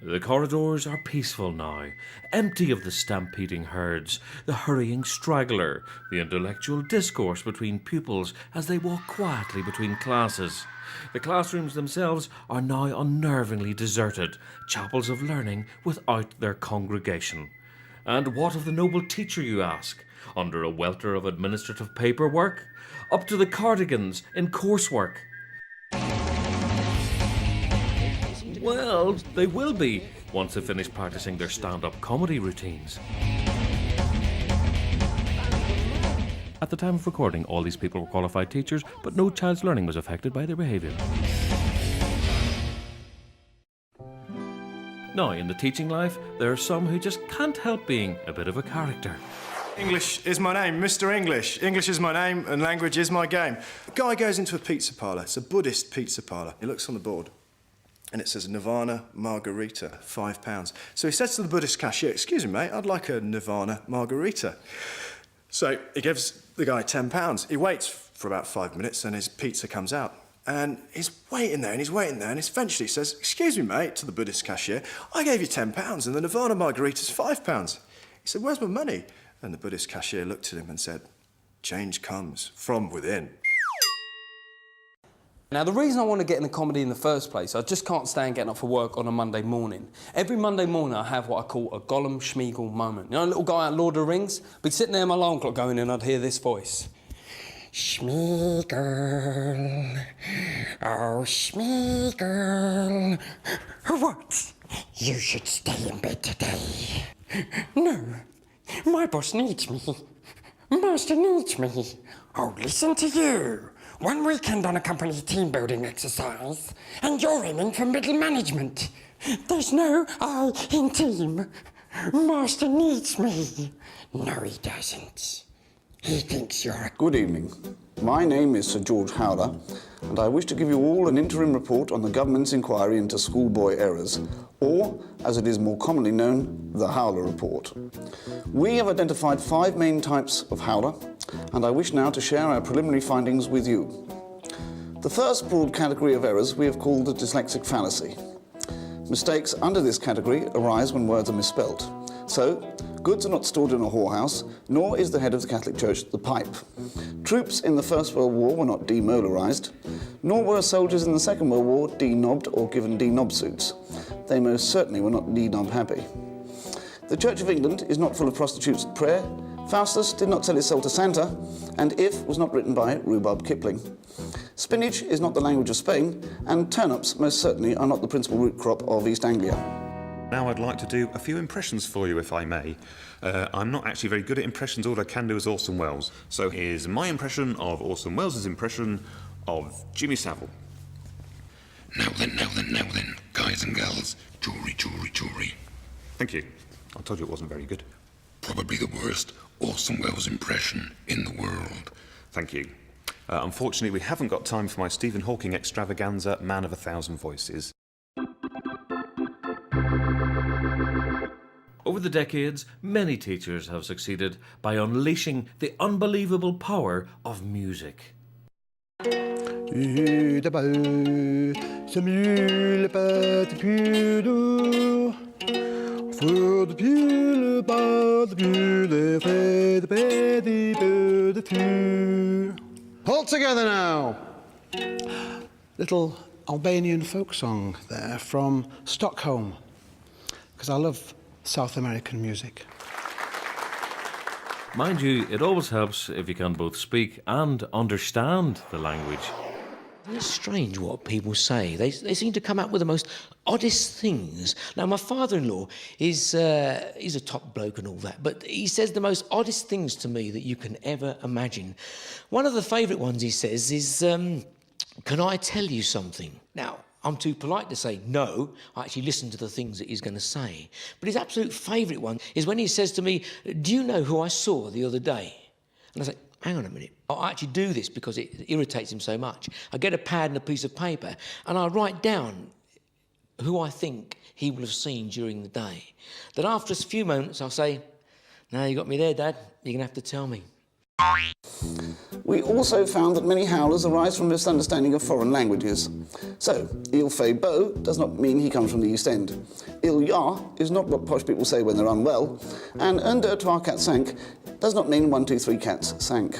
The corridors are peaceful now, empty of the stampeding herds, the hurrying straggler, the intellectual discourse between pupils as they walk quietly between classes. The classrooms themselves are now unnervingly deserted, chapels of learning without their congregation. And what of the noble teacher, you ask? Under a welter of administrative paperwork? Up to the cardigans in coursework? Well, they will be once they finish practicing their stand-up comedy routines. At the time of recording, all these people were qualified teachers, but no child's learning was affected by their behaviour. Now, in the teaching life, there are some who just can't help being a bit of a character. English is my name, Mr. English. English is my name and language is my game. A guy goes into a pizza parlour. It's a Buddhist pizza parlour. He looks on the board and it says Nirvana Margarita, £5. So he says to the Buddhist cashier, "Excuse me, mate, I'd like a Nirvana Margarita." So he gives the guy £10. He waits for about 5 minutes and his pizza comes out. And he's waiting there and he's waiting there and eventually he says, "Excuse me, mate," to the Buddhist cashier, "I gave you £10 and the Nirvana Margarita's £5. He said, "Where's my money?" And the Buddhist cashier looked at him and said, "Change comes from within." Now, the reason I want to get into comedy in the first place, I just can't stand getting up for work on a Monday morning. Every Monday morning I have what I call a Gollum Schmeagol moment. You know, a little guy at Lord of the Rings? I'd be sitting there, my alarm clock going and I'd hear this voice. Schmeagol, oh Schmeagol. What? You should stay in bed today. No, my boss needs me. Master needs me. Oh, listen to you. One weekend on a company team-building exercise, and you're aiming for middle management. There's no I in team. Master needs me. No, he doesn't. He thinks you're a... Good evening. My name is Sir George Howler, and I wish to give you all an interim report on the government's inquiry into schoolboy errors, or, as it is more commonly known, the Howler Report. We have identified 5 main types of Howler, and I wish now to share our preliminary findings with you. The first broad category of errors we have called the dyslexic fallacy. Mistakes under this category arise when words are misspelt. So, goods are not stored in a whorehouse, nor is the head of the Catholic Church the pipe. Troops in the First World War were not demolarised, nor were soldiers in the Second World War denobbed or given denob suits. They most certainly were not denob happy. The Church of England is not full of prostitutes at prayer, Faustus did not sell his soul to Santa, and If was not written by Rhubarb Kipling. Spinach is not the language of Spain, and turnips most certainly are not the principal root crop of East Anglia. Now I'd like to do a few impressions for you, if I may. I'm not actually very good at impressions. All I can do is Orson Welles. So here's my impression of Orson Welles' impression of Jimmy Savile. Now then, guys and girls, jewelry. Thank you. I told you it wasn't very good. Probably the worst Orson Welles impression in the world. Thank you. Unfortunately, we haven't got time for my Stephen Hawking extravaganza, Man of a Thousand Voices. Over the decades, many teachers have succeeded by unleashing the unbelievable power of music. All together now. Little Albanian folk song there from Stockholm, because I love South American music. Mind you, it always helps if you can both speak and understand the language. It's strange what people say. They seem to come up with the most oddest things. Now, my father-in-law he's a top bloke and all that, but he says the most oddest things to me that you can ever imagine. One of the favourite ones he says is, "Can I tell you something?" Now, I'm too polite to say no. I actually listen to the things that he's going to say. But his absolute favourite one is when he says to me, "Do you know who I saw the other day?" And I say, "Hang on a minute." I actually do this because it irritates him so much. I get a pad and a piece of paper and I write down who I think he will have seen during the day. Then after a few moments I'll say, "Now you got me there, Dad. You're going to have to tell me." We also found that many howlers arise from misunderstanding of foreign languages. So, Il fait beau does not mean he comes from the East End. Il ya is not what posh people say when they're unwell, and un, deux, trois, quatre, cinq does not mean 1, 2, 3 cats sank.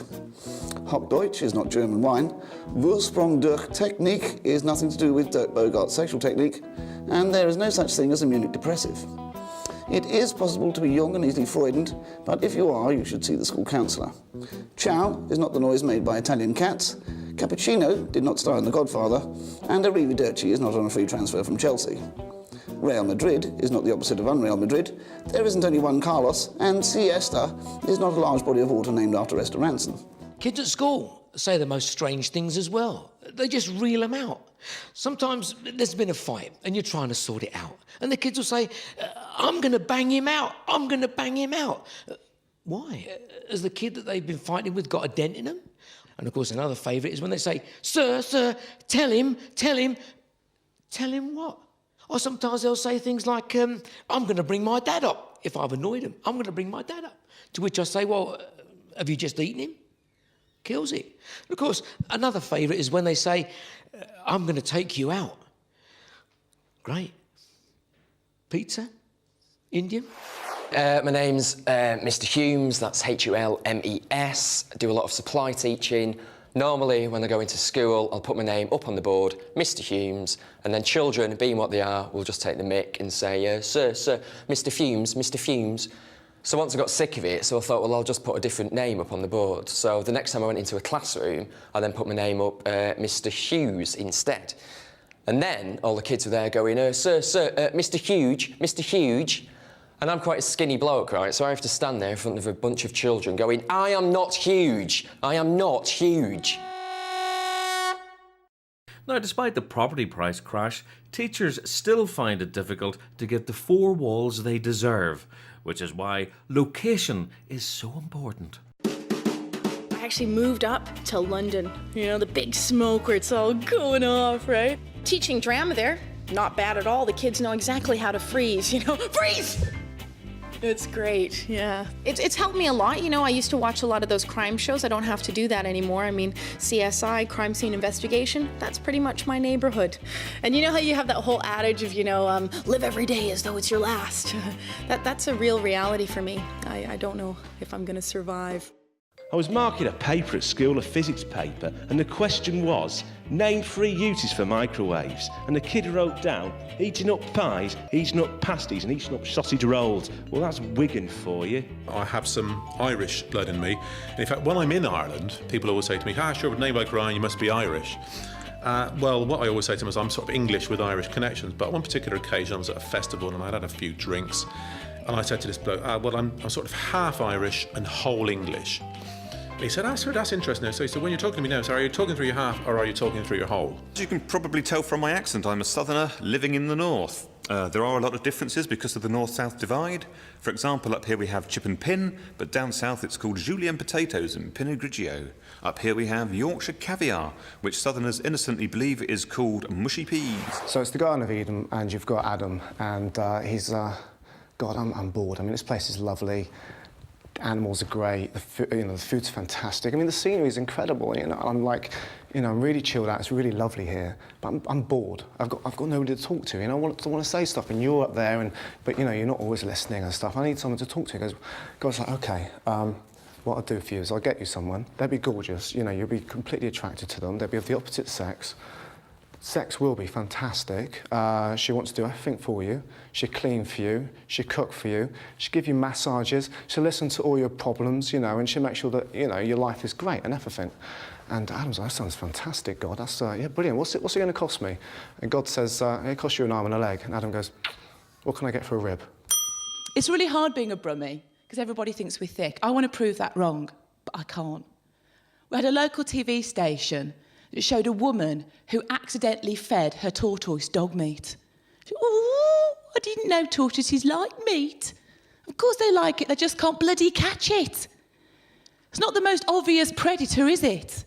Hochdeutsch is not German wine. Wursprung durch Technik is nothing to do with Dirk Bogart's sexual technique, and there is no such thing as a Munich depressive. It is possible to be young and easily frightened, but if you are, you should see the school counsellor. Ciao is not the noise made by Italian cats. Cappuccino did not star in The Godfather, and Arrivederci is not on a free transfer from Chelsea. Real Madrid is not the opposite of Unreal Madrid. There isn't only one Carlos, and Siesta is not a large body of water named after Esther Ranson. Kids at school say the most strange things as well. They just reel them out. Sometimes there's been a fight and you're trying to sort it out. And the kids will say, I'm going to bang him out. I'm going to bang him out. Why? Has the kid that they've been fighting with got a dent in them? And of course, another favourite is when they say, sir, tell him what? Or sometimes they'll say things like, I'm going to bring my dad up. If I've annoyed him, I'm going to bring my dad up. To which I say, well, have you just eaten him? Kills it. And of course, another favourite is when they say, I'm going to take you out. Great. Pizza? Indian? My name's Mr. Humes, that's Hulmes. I do a lot of supply teaching. Normally, when I go into school, I'll put my name up on the board, Mr. Humes, and then children, being what they are, will just take the mick and say, sir, Mr. Fumes. So once I got sick of it, so I thought, well, I'll just put a different name up on the board. So the next time I went into a classroom, I then put my name up, Mr. Hughes, instead. And then all the kids were there going, sir, Mr. Huge. And I'm quite a skinny bloke, right? So I have to stand there in front of a bunch of children going, I am not huge. Now, despite the property price crash, teachers still find it difficult to get the 4 walls they deserve, which is why location is so important. I actually moved up to London, the big smoke where it's all going off, right? Teaching drama there, not bad at all. The kids know exactly how to freeze, freeze! It's great, yeah. It's helped me a lot, I used to watch a lot of those crime shows. I don't have to do that anymore. I mean, CSI, crime scene investigation, that's pretty much my neighborhood. And you know how you have that whole adage of, live every day as though it's your last? That's a real reality for me. I don't know if I'm gonna survive. I was marking a paper at school, a physics paper, and the question was, name 3 uses for microwaves. And the kid wrote down, eating up pies, eating up pasties, and eating up sausage rolls. Well, that's Wigan for you. I have some Irish blood in me. And in fact, when I'm in Ireland, people always say to me, sure, with a name like Ryan, you must be Irish. Well, what I always say to them is I'm sort of English with Irish connections. But on one particular occasion, I was at a festival and I'd had a few drinks. And I said to this bloke, well, I'm sort of half Irish and whole English. He said, sir, that's interesting. So he said, when you're talking to me now, sir, are you talking through your half or are you talking through your whole? As you can probably tell from my accent, I'm a southerner living in the north. There are a lot of differences because of the north-south divide. For example, up here we have chip and pin, but down south it's called julienne potatoes and pinot grigio. Up here we have Yorkshire caviar, which southerners innocently believe is called mushy peas. So it's the Garden of Eden, and you've got Adam, and he's... God, I'm bored. I mean, this place is lovely. Animals are great. The food's fantastic. I mean, the scenery is incredible. I'm like, I'm really chilled out. It's really lovely here, but I'm bored. I've got nobody to talk to. I want to say stuff, and you're up there, but you're not always listening and stuff. I need someone to talk to. God's like, okay. What I'll do for you is I'll get you someone. They'll be gorgeous. You'll be completely attracted to them. They'll be of the opposite sex. Sex will be fantastic. She wants to do everything for you. She'll clean for you. She'll cook for you. She'll give you massages. She'll listen to all your problems, and she'll make sure that, your life is great and everything. And Adam's like, that sounds fantastic, God. That's, yeah, brilliant. What's it going to cost me? And God says, it'll cost you an arm and a leg. And Adam goes, what can I get for a rib? It's really hard being a Brummie, because everybody thinks we're thick. I want to prove that wrong, but I can't. We had a local TV station that showed a woman who accidentally fed her tortoise dog meat. Oh, I didn't know tortoises like meat. Of course they like it, they just can't bloody catch it. It's not the most obvious predator, is it?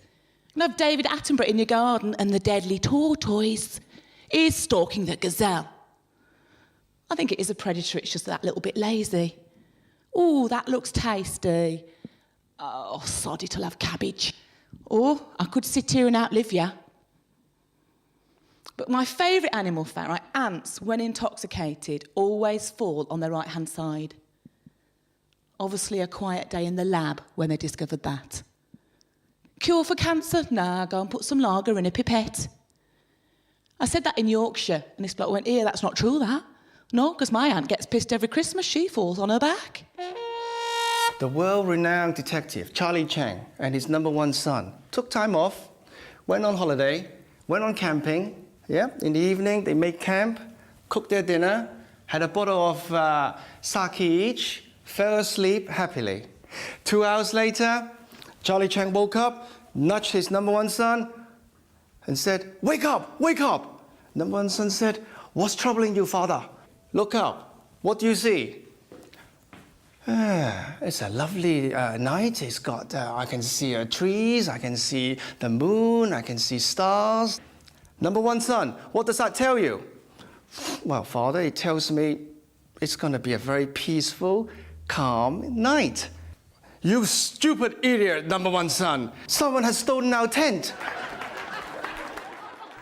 You have David Attenborough in your garden and the deadly tortoise is stalking the gazelle. I think it is a predator, it's just that little bit lazy. Oh, that looks tasty. Oh, sod, it'll have cabbage. Or I could sit here and outlive you. But my favourite animal fact, right, ants, when intoxicated, always fall on their right-hand side. Obviously a quiet day in the lab when they discovered that. Cure for cancer? Nah, go and put some lager in a pipette. I said that in Yorkshire, and this bloke went, "Here, that's not true, that." No, because my aunt gets pissed every Christmas, she falls on her back. The world-renowned detective, Charlie Chang, and his #1 son took time off, went on holiday, went on camping. Yeah, in the evening, they made camp, cooked their dinner, had a bottle of sake each, fell asleep happily. 2 hours later, Charlie Chang woke up, nudged his #1 son, and said, "Wake up, wake up!" #1 son said, "What's troubling you, father? Look up. What do you see?" It's a lovely night. It's got, I can see trees, I can see the moon, I can see stars. #1 son, what does that tell you? Well, father, it tells me it's going to be a very peaceful, calm night. You stupid idiot, #1 son. Someone has stolen our tent.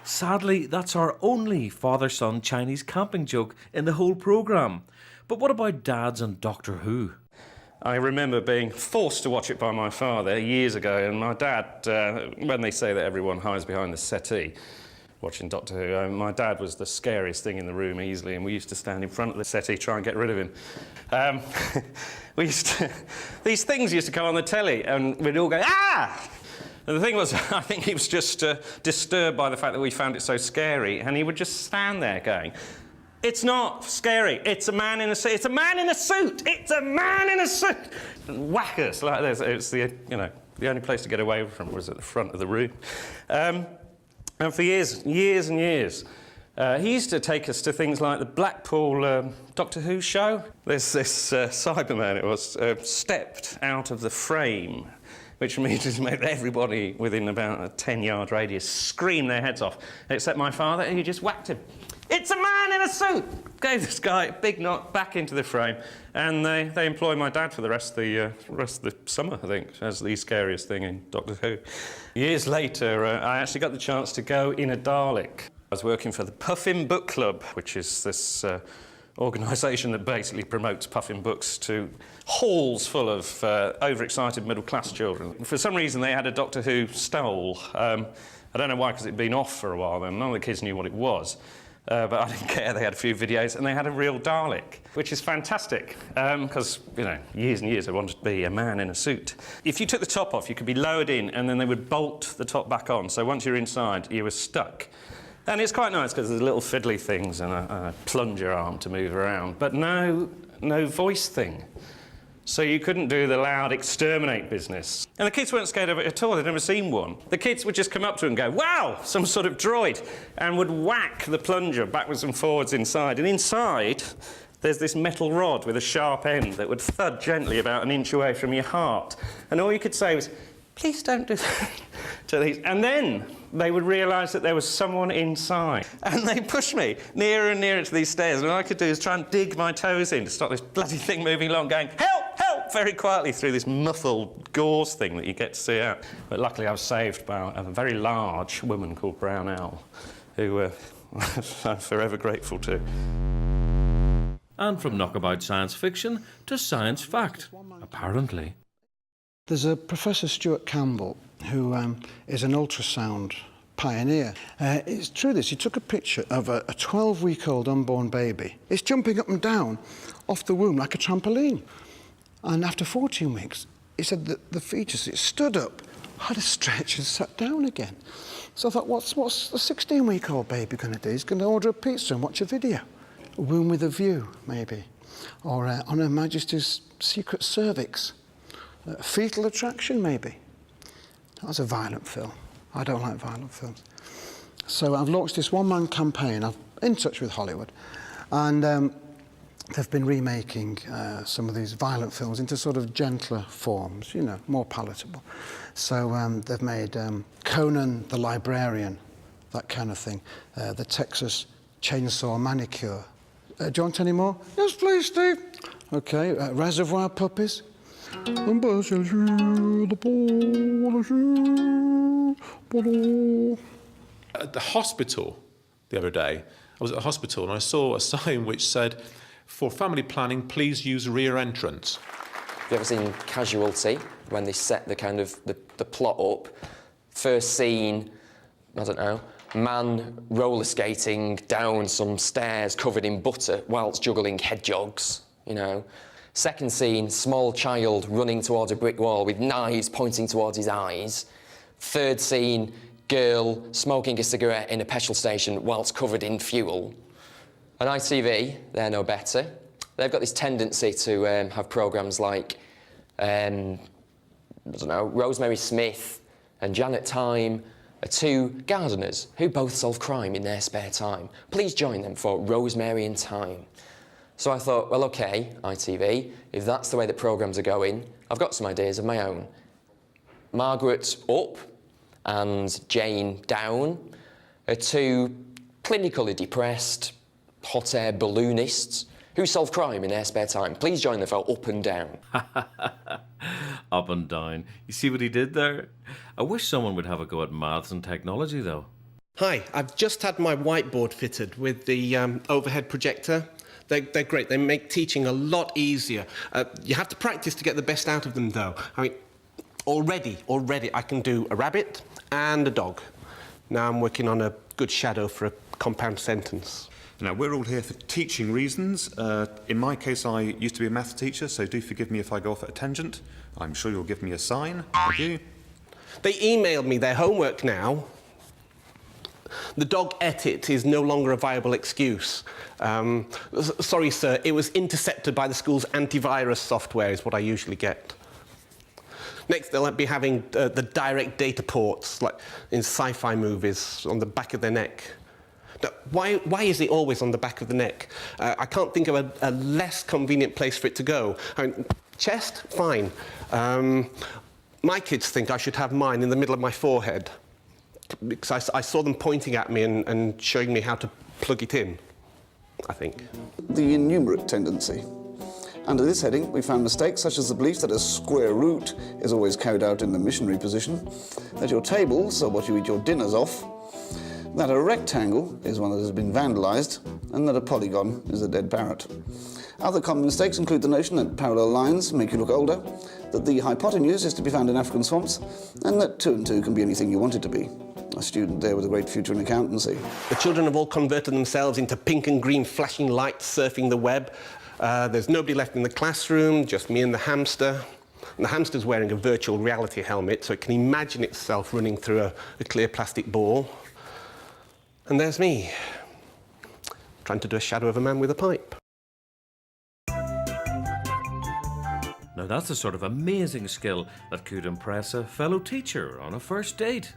Sadly, that's our only father-son Chinese camping joke in the whole programme. But what about dads and Doctor Who? I remember being forced to watch it by my father years ago, and my dad, when they say that everyone hides behind the settee watching Doctor Who, my dad was the scariest thing in the room easily, and we used to stand in front of the settee, try and get rid of him. These things used to come on the telly, and we'd all go, "Ah!" And the thing was, I think he was just disturbed by the fact that we found it so scary, and he would just stand there going, "It's not scary. It's a man in a suit. It's a man in a suit. It's a man in a suit." And whack us like this. It was the only place to get away from was at the front of the room. And for years and years, he used to take us to things like the Blackpool Doctor Who show. There's this Cyberman, it was, stepped out of the frame, which means made everybody within about a 10-yard radius scream their heads off, except my father, and he just whacked him. "It's a man in a suit!" Gave this guy a big knock back into the frame, and they employ my dad for the rest of the summer, I think, as the scariest thing in Doctor Who. Years later, I actually got the chance to go in a Dalek. I was working for the Puffin Book Club, which is this organisation that basically promotes Puffin books to halls full of overexcited middle-class children. For some reason, they had a Doctor Who stole. I don't know why, because it'd been off for a while then. None of the kids knew what it was. But I didn't care. They had a few videos, and they had a real Dalek, which is fantastic, because, years and years I wanted to be a man in a suit. If you took the top off, you could be lowered in, and then they would bolt the top back on, so once you're inside, you were stuck. And it's quite nice, because there's little fiddly things and a plunger arm to move around, but no voice thing. So you couldn't do the loud exterminate business. And the kids weren't scared of it at all. They'd never seen one. The kids would just come up to it and go, "Wow, some sort of droid," and would whack the plunger backwards and forwards inside. And inside, there's this metal rod with a sharp end that would thud gently about an inch away from your heart. And all you could say was, "Please don't do that," to these. And then they would realise that there was someone inside. And they pushed me nearer and nearer to these stairs. And all I could do is try and dig my toes in to stop this bloody thing moving along, going, "Help! Help!" very quietly through this muffled gauze thing that you get to see out. But luckily I was saved by a very large woman called Brown Owl, who I'm forever grateful to. And from knockabout science fiction to science fact, apparently. There's a Professor Stuart Campbell who is an ultrasound pioneer. It's true this, he took a picture of a 12-week-old unborn baby. It's jumping up and down off the womb like a trampoline. And after 14 weeks, he said that the fetus, it stood up, had a stretch and sat down again. So I thought, what's a 16-week-old baby going to do? He's going to order a pizza and watch a video. A Womb with a View, maybe. Or On Her Majesty's Secret Cervix. Fetal Attraction, maybe. That was a violent film. I don't like violent films. So I've launched this one-man campaign. I'm in touch with Hollywood. And they've been remaking some of these violent films into sort of gentler forms, more palatable. So they've made Conan the Librarian, that kind of thing. The Texas Chainsaw Manicure. Do you want any more? Yes, please, Steve. Okay, Reservoir Puppies. And buses you the polish. At the hospital the other day, I was at the hospital and I saw a sign which said, "For family planning, please use rear entrance." Have you ever seen Casualty, when they set the kind of the plot up? First scene, I don't know, man roller skating down some stairs covered in butter whilst juggling hedgehogs, you know. Second scene, small child running towards a brick wall with knives pointing towards his eyes. Third scene, girl smoking a cigarette in a petrol station whilst covered in fuel. On ITV, they're no better. They've got this tendency to have programmes like, I don't know, Rosemary Smith and Janet Time are two gardeners who both solve crime in their spare time. Please join them for Rosemary and Time. So I thought, well, OK, ITV, if that's the way that programmes are going, I've got some ideas of my own. Margaret Up and Jane Down are two clinically depressed, hot air balloonists who solve crime in their spare time. Please join them for Up and Down. Up and down. You see what he did there? I wish someone would have a go at maths and technology, though. Hi, I've just had my whiteboard fitted with the overhead projector. They're great. They make teaching a lot easier. You have to practice to get the best out of them, though. I mean, already I can do a rabbit and a dog. Now I'm working on a good shadow for a compound sentence. Now, we're all here for teaching reasons. In my case, I used to be a maths teacher, so do forgive me if I go off at a tangent. I'm sure you'll give me a sign. Thank you. They emailed me their homework now. The dog ate it is no longer a viable excuse. Sorry, sir, it was intercepted by the school's antivirus software, is what I usually get. Next, they'll be having the direct data ports, like in sci-fi movies, on the back of their neck. Now, why is it always on the back of the neck? I can't think of a less convenient place for it to go. I mean, chest, fine. My kids think I should have mine in the middle of my forehead, because I saw them pointing at me and showing me how to plug it in, I think. The enumerate tendency. Under this heading, we found mistakes such as the belief that a square root is always carried out in the missionary position, that your tables are what you eat your dinners off, that a rectangle is one that has been vandalised, and that a polygon is a dead parrot. Other common mistakes include the notion that parallel lines make you look older, that the hypotenuse is to be found in African swamps, and that 2 and 2 can be anything you want it to be. A student there with a great future in accountancy. The children have all converted themselves into pink and green flashing lights surfing the web. There's nobody left in the classroom, just me and the hamster. And the hamster's wearing a virtual reality helmet, so it can imagine itself running through a clear plastic ball. And there's me, trying to do a shadow of a man with a pipe. Now that's the sort of amazing skill that could impress a fellow teacher on a first date.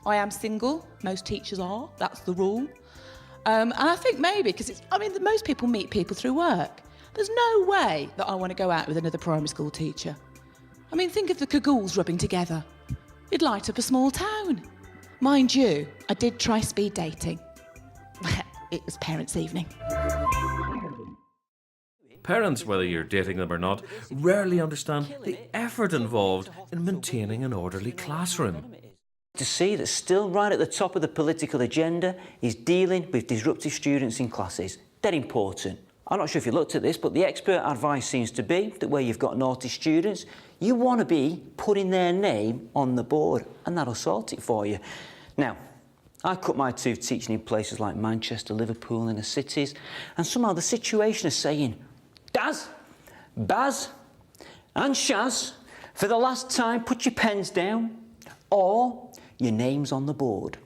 I am single, most teachers are, that's the rule. And I think maybe, because most people meet people through work. There's no way that I want to go out with another primary school teacher. I mean, think of the cagoules rubbing together. It'd light up a small town. Mind you, I did try speed dating. It was parents' evening. Parents, whether you're dating them or not, rarely understand the effort involved in maintaining an orderly classroom. To see that still right at the top of the political agenda is dealing with disruptive students in classes. Dead important. I'm not sure if you looked at this, but the expert advice seems to be that where you've got naughty students, you want to be putting their name on the board, and that'll sort it for you. Now, I cut my tooth teaching in places like Manchester, Liverpool, and the cities, and somehow the situation is saying, Daz, Baz, and Shaz, for the last time, put your pens down, or your name's on the board.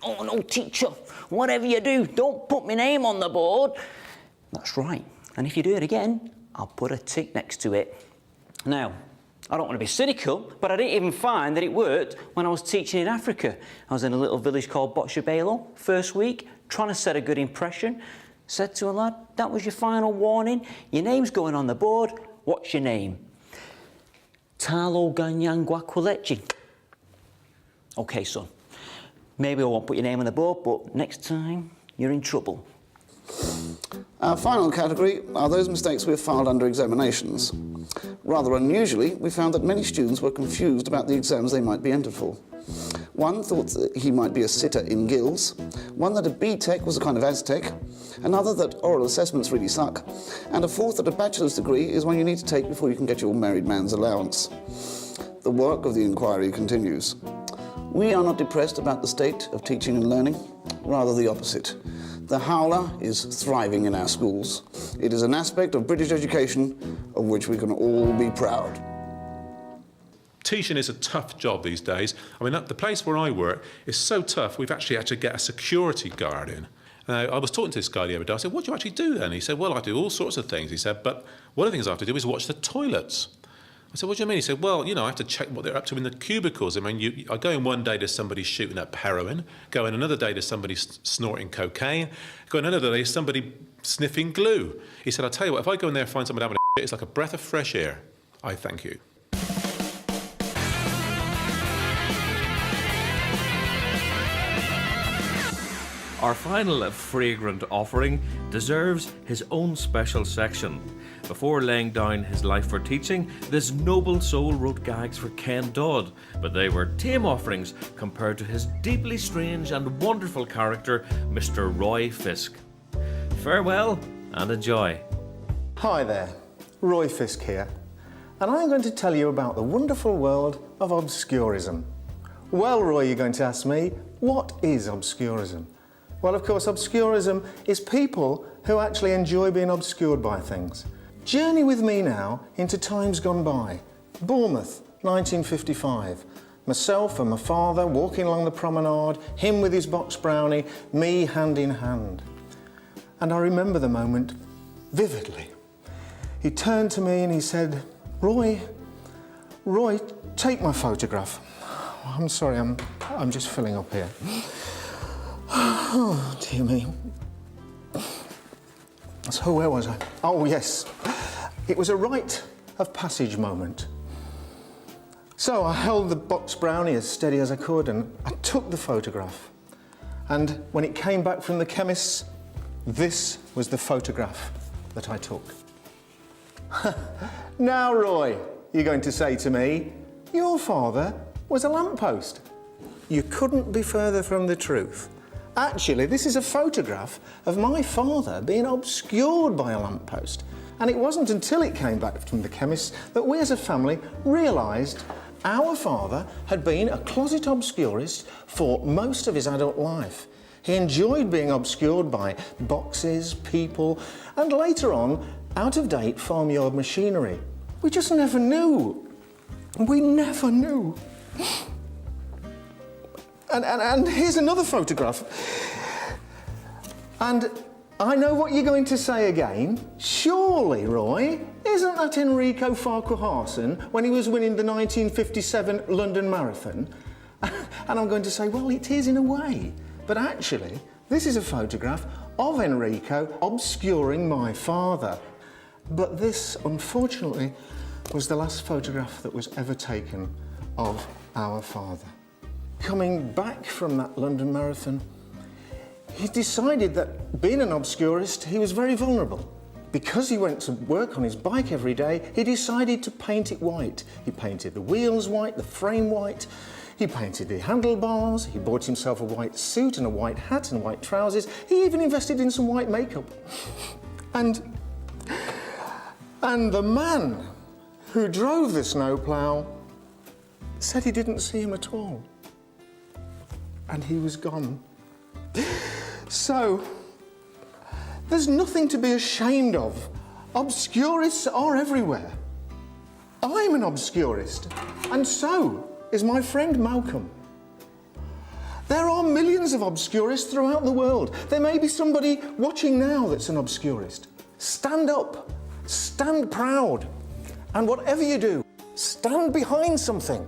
Oh no, teacher, whatever you do, don't put my name on the board. That's right, and if you do it again, I'll put a tick next to it. Now, I don't want to be cynical, but I didn't even find that it worked when I was teaching in Africa. I was in a little village called Botshabelo, first week, trying to set a good impression. Said to a lad, that was your final warning. Your name's going on the board. What's your name? Talo Ganyangwa Kwalechi. OK, son. Maybe I won't put your name on the board, but next time, you're in trouble. Our final category are those mistakes we have filed under examinations. Rather unusually, we found that many students were confused about the exams they might be entered for. One thought that he might be a sitter in gills, one that a B.Tech was a kind of Aztec, another that oral assessments really suck, and a fourth that a bachelor's degree is one you need to take before you can get your married man's allowance. The work of the inquiry continues. We are not depressed about the state of teaching and learning, rather the opposite. The howler is thriving in our schools. It is an aspect of British education of which we can all be proud. Teaching is a tough job these days. I mean, the place where I work is so tough, we've actually had to get a security guard in. I was talking to this guy the other day. I said, what do you actually do then? He said, well, I do all sorts of things. He said, but one of the things I have to do is watch the toilets. I said, what do you mean? He said, well, you know, I have to check what they're up to in the cubicles. I mean, I go in one day to somebody shooting up heroin, go in another day to somebody snorting cocaine, go in another day to somebody sniffing glue. He said, I'll tell you what, if I go in there and find somebody having a shit, it's like a breath of fresh air. I thank you. Our final fragrant offering deserves his own special section. Before laying down his life for teaching, this noble soul wrote gags for Ken Dodd, but they were tame offerings compared to his deeply strange and wonderful character, Mr. Roy Fisk. Farewell and enjoy. Hi there, Roy Fisk here, and I'm going to tell you about the wonderful world of obscurism. Well, Roy, you're going to ask me, what is obscurism? Well, of course, obscurism is people who actually enjoy being obscured by things. Journey with me now into times gone by. Bournemouth, 1955. Myself and my father walking along the promenade, him with his box brownie, me hand in hand. And I remember the moment vividly. He turned to me and he said, Roy, take my photograph. I'm sorry, I'm just filling up here. Oh, dear me. So where was I? Oh, yes. It was a rite of passage moment. So I held the box brownie as steady as I could and I took the photograph. And when it came back from the chemist's, this was the photograph that I took. Now, Roy, you're going to say to me, your father was a lamppost. You couldn't be further from the truth. Actually, this is a photograph of my father being obscured by a lamppost. And it wasn't until it came back from the chemist that we as a family realised our father had been a closet obscurist for most of his adult life. He enjoyed being obscured by boxes, people, and later on, out-of-date farmyard machinery. We just never knew. We never knew. And here's another photograph. And I know what you're going to say again. Surely, Roy, isn't that Enrico Farquharson when he was winning the 1957 London Marathon? And I'm going to say, well, it is in a way. But actually, this is a photograph of Enrico obscuring my father. But this, unfortunately, was the last photograph that was ever taken of our father. Coming back from that London Marathon, he decided that being an obscurist, he was very vulnerable. Because he went to work on his bike every day, he decided to paint it white. He painted the wheels white, the frame white, he painted the handlebars, he bought himself a white suit and a white hat and white trousers. He even invested in some white makeup. And the man who drove the snowplow said he didn't see him at all. And he was gone. So, there's nothing to be ashamed of. Obscurists are everywhere. I'm an obscurist, and so is my friend Malcolm. There are millions of obscurists throughout the world. There may be somebody watching now that's an obscurist. Stand up, stand proud, and whatever you do, stand behind something.